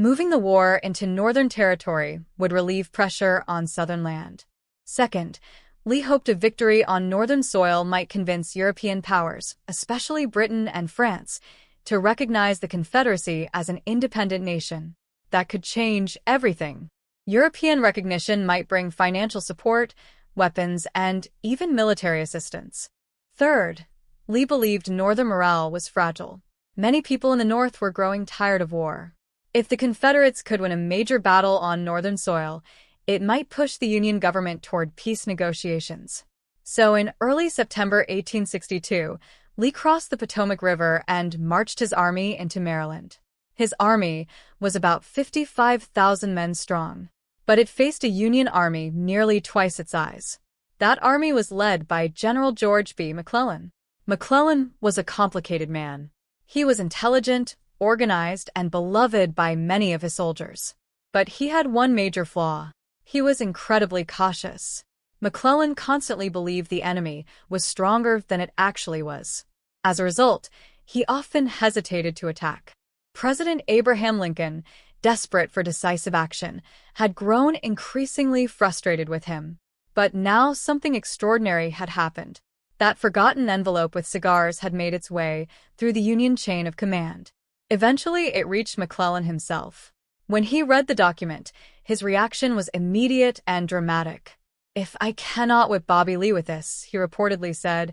Moving the war into Northern territory would relieve pressure on Southern land. Second, Lee hoped a victory on Northern soil might convince European powers, especially Britain and France, to recognize the Confederacy as an independent nation. That could change everything. European recognition might bring financial support, weapons, and even military assistance. Third, Lee believed Northern morale was fragile. Many people in the North were growing tired of war. If the Confederates could win a major battle on Northern soil, it might push the Union government toward peace negotiations. So in early September 1862, Lee crossed the Potomac River and marched his army into Maryland. His army was about 55,000 men strong, but it faced a Union army nearly twice its size. That army was led by General George B. McClellan. McClellan was a complicated man. He was intelligent, organized, and beloved by many of his soldiers. But he had one major flaw. He was incredibly cautious. McClellan constantly believed the enemy was stronger than it actually was. As a result, he often hesitated to attack. President Abraham Lincoln, desperate for decisive action, had grown increasingly frustrated with him. But now something extraordinary had happened. That forgotten envelope with cigars had made its way through the Union chain of command. Eventually, it reached McClellan himself. When he read the document, his reaction was immediate and dramatic. "If I cannot whip Bobby Lee with this," he reportedly said,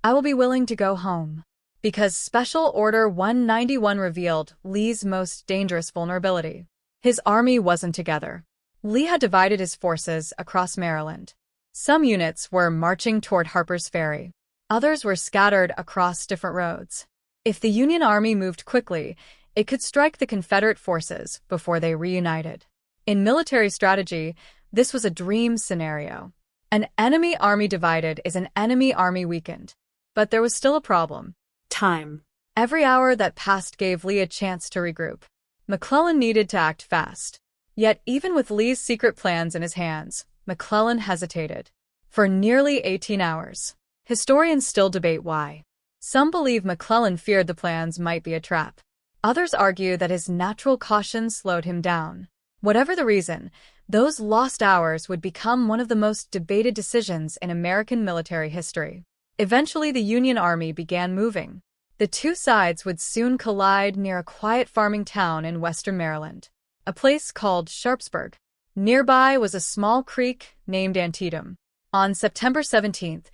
"I will be willing to go home." Because Special Order 191 revealed Lee's most dangerous vulnerability. His army wasn't together. Lee had divided his forces across Maryland. Some units were marching toward Harper's Ferry. Others were scattered across different roads. If the Union Army moved quickly, it could strike the Confederate forces before they reunited. In military strategy, this was a dream scenario. An enemy army divided is an enemy army weakened. But there was still a problem. Time. Every hour that passed gave Lee a chance to regroup. McClellan needed to act fast. Yet even with Lee's secret plans in his hands, McClellan hesitated. For nearly 18 hours. Historians still debate why. Some believe McClellan feared the plans might be a trap. Others argue that his natural caution slowed him down. Whatever the reason, those lost hours would become one of the most debated decisions in American military history. Eventually, the Union Army began moving. The two sides would soon collide near a quiet farming town in western Maryland, a place called Sharpsburg. Nearby was a small creek named Antietam. On September 17,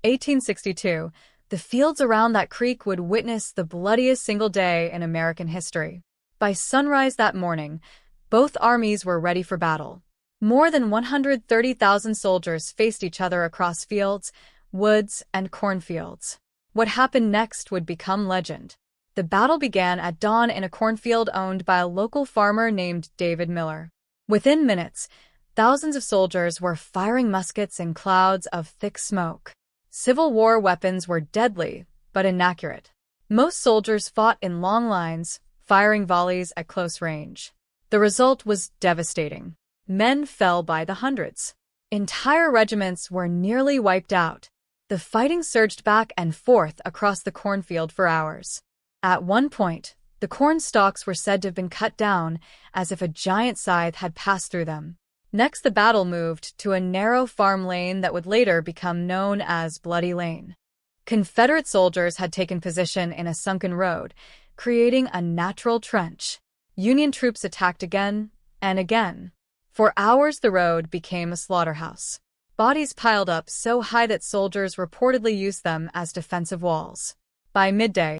1862, the fields around that creek would witness the bloodiest single day in American history. By sunrise that morning, both armies were ready for battle. More than 130,000 soldiers faced each other across fields, woods, and cornfields. What happened next would become legend. The battle began at dawn in a cornfield owned by a local farmer named David Miller. Within minutes, thousands of soldiers were firing muskets in clouds of thick smoke. Civil War weapons were deadly, but inaccurate. Most soldiers fought in long lines, firing volleys at close range. The result was devastating. Men fell by the hundreds. Entire regiments were nearly wiped out. The fighting surged back and forth across the cornfield for hours. At one point, the corn stalks were said to have been cut down, as if a giant scythe had passed through them. Next, the battle moved to a narrow farm lane that would later become known as Bloody Lane. Confederate soldiers had taken position in a sunken road, creating a natural trench. Union troops attacked again and again. For hours, the road became a slaughterhouse. Bodies piled up so high that soldiers reportedly used them as defensive walls. By midday,